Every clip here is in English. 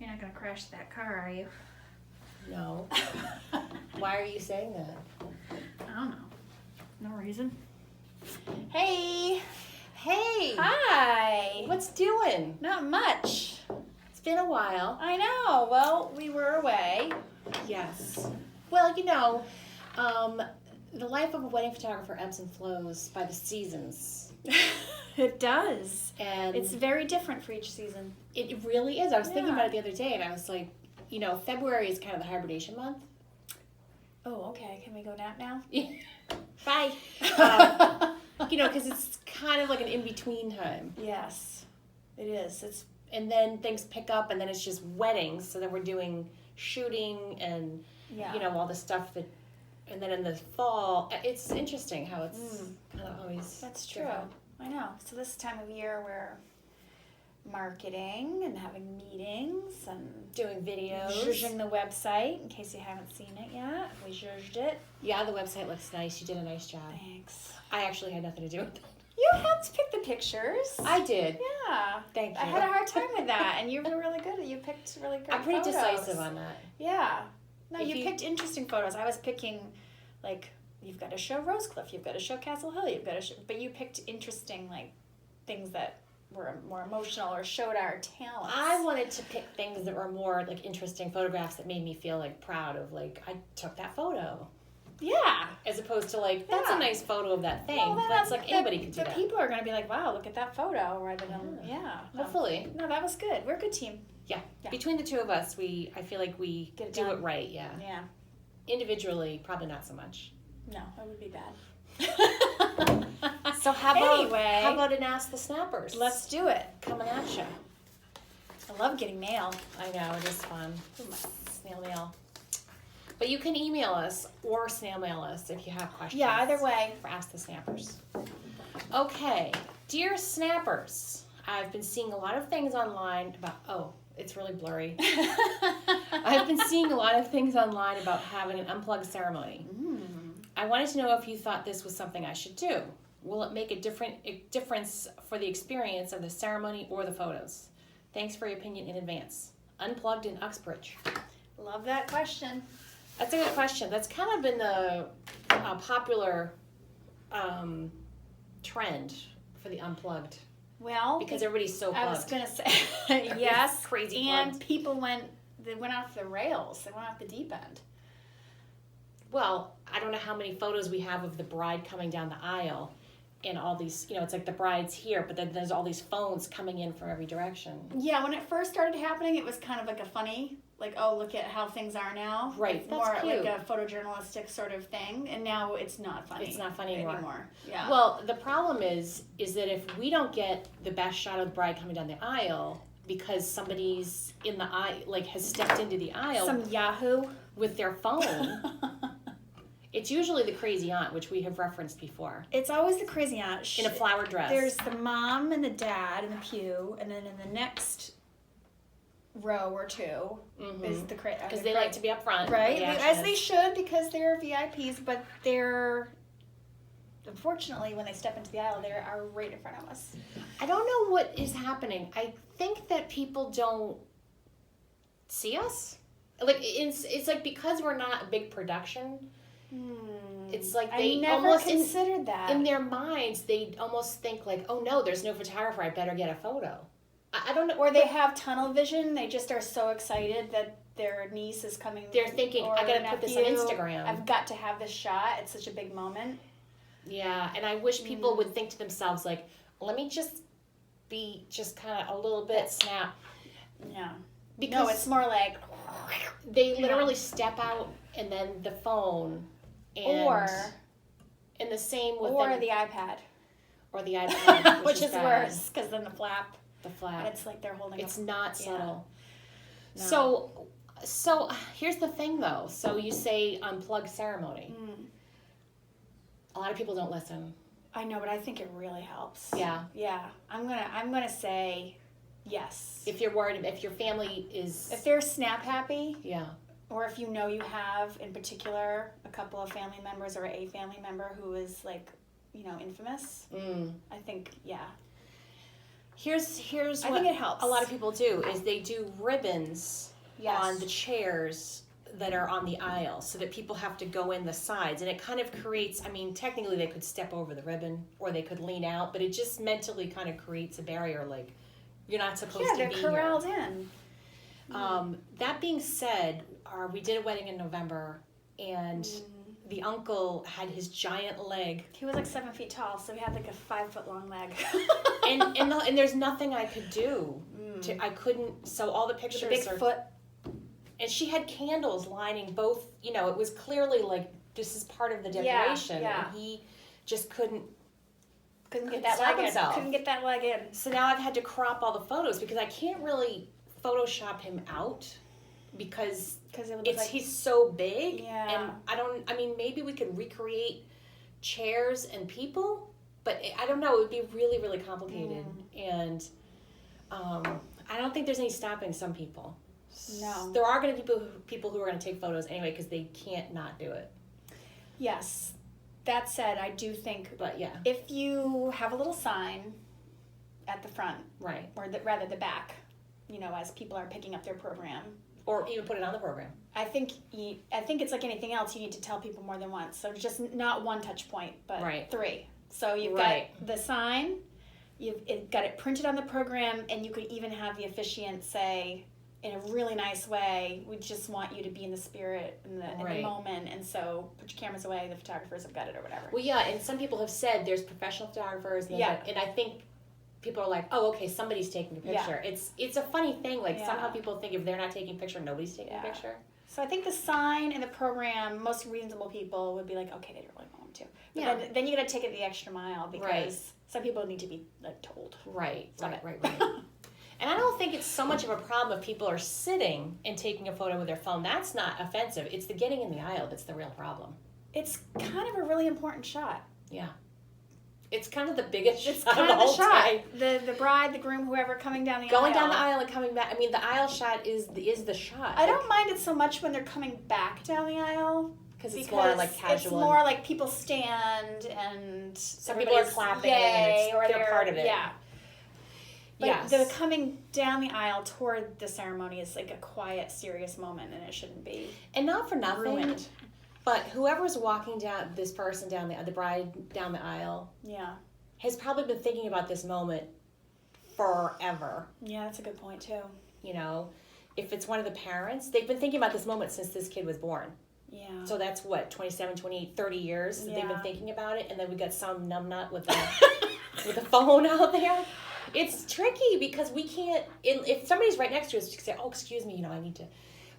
You're not going to crash that car, are you? No. Why are you saying that? I don't know. No reason. Hey. Hey. Hi. What's doing? Not much. It's been a while. I know. Well, we were away. Yes. Well, you know, the life of a wedding photographer ebbs and flows by the seasons. It does. And it's very different for each season. It really is. I was thinking about it the other day, and I was like, you know, February is kind of the hibernation month. Oh, okay. Can we go nap now? Bye. You know, because it's kind of like an in-between time. Yes, it is. And then things pick up, and then it's just weddings. So then we're doing shooting and, you know, all the stuff that... And then in the fall, it's interesting how it's kind of always... That's true. different. I know. So this time of year, we're marketing and having meetings and doing videos. Zhuzhing the website, in case you haven't seen it yet. We zhuzhed it. Yeah, the website looks nice. You did a nice job. Thanks. I actually had nothing to do with it. You helped pick the pictures. I did. Yeah. Thank you. I had a hard time with that, and you were really good. You picked really good I'm pretty photos. decisive on that. Yeah. No, If you you- picked interesting photos. I was picking, like, you've got to show Rosecliff, you've got to show Castle Hill, you've got to show... But you picked interesting, like, things that were more emotional or showed our talents. I wanted to pick things that were more, like, interesting photographs that made me feel, like, proud of, like, I took that photo. Yeah. As opposed to, like, that's Yeah. a nice photo of that thing. Well, That's, like, anybody can do the that. people are going to be like, wow, look at that photo, rather than, No. Hopefully. No, that was good. We're a good team. Yeah. Yeah. Between the two of us, I feel like we Get it do done. it right, yeah. Yeah. Individually, probably not so much. No, that would be bad. So how about an Ask the Snappers? Let's do it. Coming at you. I love getting mail. I know, it is fun. Snail mail. But you can email us or snail mail us if you have questions. Yeah, either way. For Ask the Snappers. Okay. Dear Snappers, I've been seeing a lot of things online about... it's really blurry. I've been seeing a lot of things online about having an unplugged ceremony. I wanted to know if you thought this was something I should do. Will it make a difference for the experience of the ceremony or the photos? Thanks for your opinion in advance. Unplugged in Uxbridge. Love that question. That's a good question. That's kind of been the popular trend for the unplugged. Well, Because everybody's so plugged. I was going to say, yes. Crazy and plugged. people went off the rails. They went off the deep end. Well, I don't know how many photos we have of the bride coming down the aisle and all these, it's like the bride's here, but then there's all these phones coming in from every direction. Yeah, when it first started happening, it was kind of like a funny, like, oh, look at how things are now. Right, It's that's more cute. like a photojournalistic sort of thing, and now it's not funny. It's not funny anymore. Yeah. Well, the problem is that if we don't get the best shot of the bride coming down the aisle because somebody's in the aisle, like has stepped into the aisle Some Yahoo. with their phone, it's usually the crazy aunt, which we have referenced before, It's always the crazy aunt. in a flower dress. There's the mom and the dad in the pew, and then in the next row or two is the crazy. Because they like to be up front. Right, the as action they is. should, because they're VIPs, but they're, unfortunately, when they step into the aisle, they are right in front of us. I don't know what is happening. I think that people don't see us. Like it's like because we're not a big production. It's like they I never almost considered that. in their minds they almost think like, oh no, there's no photographer. I better get a photo. I don't know. Or they have tunnel vision. They just are so excited that their niece is coming. They're thinking, or I gotta put this on nephew. Instagram. I've got to have this shot. It's such a big moment. Yeah, and I wish people would think to themselves like, let me just be just kind of a little bit snap. Yeah. Because No, it's more like. they literally step out and then the phone and and the same with them, the iPad. or the iPad, Which is bad. worse, because then the flap. The And flap. it's like they're holding It's up. not subtle. No. So here's the thing though. So you say unplugged ceremony. A lot of people don't listen. I know, but I think it really helps. Yeah. Yeah. I'm gonna say yes. If you're worried, if your family is, If they're snap happy, yeah, or if you know you have in particular a couple of family members or a family member who is like, infamous, I think, yeah. Here's I what think it helps. a lot of people do is they do ribbons Yes. on the chairs that are on the aisle so that people have to go in the sides, and it kind of creates, I mean, technically they could step over the ribbon or they could lean out, but it just mentally kind of creates a barrier, like you're not supposed to be here. Yeah, they're corralled in. That being said, we did a wedding in November, and the uncle had his giant leg. He was like 7 feet tall, so he had like a 5 foot long leg. and there's nothing I could do. I couldn't. So all the pictures The big foot. And she had candles lining both. You know, it was clearly like this is part of the decoration, yeah. and he just couldn't Get that leg in. himself. Couldn't get that leg in. So now I've had to crop all the photos because I can't really Photoshop him out because it was he's so big. Yeah. And I mean, maybe we could recreate chairs and people, but I don't know. It would be really, really complicated. And I don't think there's any stopping some people. No. There are going to be people who are going to take photos anyway because they can't not do it. Yes. That said, I do think, But yeah. if you have a little sign at the front, Right. or rather the back, you know, as people are picking up their program, Or even put it on the program. I think it's like anything else. You need to tell people more than once. So just not one touch point, but Right. 3. So you've Right. got the sign, got it printed on the program, and you could even have the officiant say, in a really nice way, we just want you to be in the spirit in the Right. moment, and so put your cameras away. The photographers have got it, or whatever. Well, yeah, and some people have said there's professional photographers, and, and I think people are like, oh, okay, somebody's taking a picture. Yeah. It's a funny thing. Like Yeah. somehow people think if they're not taking a picture, nobody's taking a picture. So I think the sign and the program, most reasonable people would be like, okay, they really want them to. But Yeah. then you got to take it the extra mile because Right. some people need to be like told. Right. Stop Right. it. And I don't think it's so much of a problem if people are sitting and taking a photo with their phone. That's not offensive. It's the getting in the aisle that's the real problem. It's kind of a really important shot. Yeah. It's kind of the biggest It's shot kind of of the the whole shot. time. The bride, the groom, whoever coming down the aisle. Going down the aisle and coming back. I mean, the aisle shot is the shot. I don't mind it so much when they're coming back down the aisle. Because it's more like casual. It's more like people stand and some people are clapping yay, and they're part of it. Yeah. But Yes. the coming down the aisle toward the ceremony is like a quiet, serious moment, and it shouldn't be. And not for nothing, ruined. but whoever's walking down, this person down the bride down the aisle, Yeah. has probably been thinking about this moment forever. Yeah, that's a good point too. You know, if it's one of the parents, they've been thinking about this moment since this kid was born. Yeah. So that's what, 27, 28, 30 years that they've been Yeah. thinking about it, and then we got some numbnut with the with a phone out there. It's tricky because we can't, if somebody's right next to us, we can say, oh, excuse me, you know, I need to,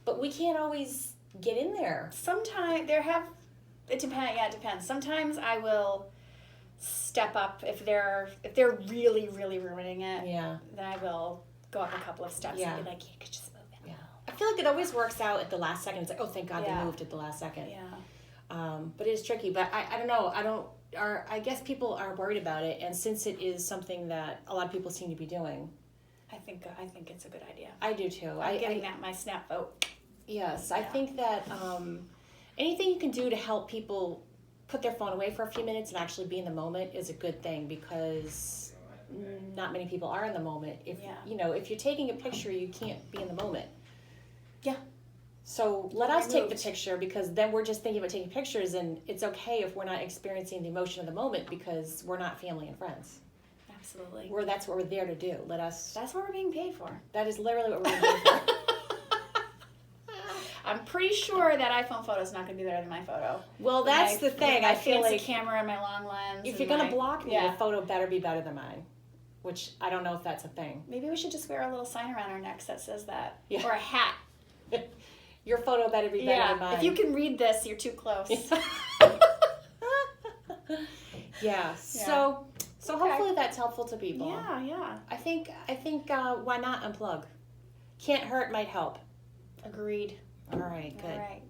but we can't always get in there. Sometimes it depends. Sometimes I will step up if they're really, really ruining it. Yeah. Then I will go up a couple of steps Yeah. and be like, you could just move it. Yeah. I feel like it always works out at the last second. It's like, oh, thank God Yeah. they moved at the last second. Yeah. But it is tricky. But I don't know. I guess people are worried about it. And since it is something that a lot of people seem to be doing. I think it's a good idea. I do too. I'm getting that my snap vote. Yes. I think that anything you can do to help people put their phone away for a few minutes and actually be in the moment is a good thing because not many people are in the moment. If if you're taking a picture, you can't be in the moment. Yeah. So let us take the picture because then we're just thinking about taking pictures, and it's okay if we're not experiencing the emotion of the moment because we're not family and friends. Absolutely. That's what we're there to do. That's what we're being paid for. That is literally what we're being paid for. I'm pretty sure that iPhone photo is not going to be better than my photo. Well, that's the thing. I I feel fancy like camera and my long lens. if you're going to block me, yeah. your photo better be better than mine, which I don't know if that's a thing. Maybe we should just wear a little sign around our necks that says that. Yeah. Or a hat. Your photo better be better than mine. If you can read this, you're too close. Yeah. So hopefully that's helpful to people. Yeah. I think why not unplug? Can't hurt, might help. Agreed. All right, good. All right.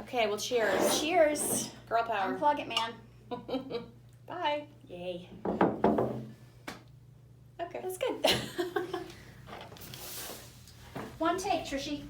Okay, well, cheers. Cheers. Girl power. Unplug it, man. Bye. Yay. Okay. That's good. One take, Trishy.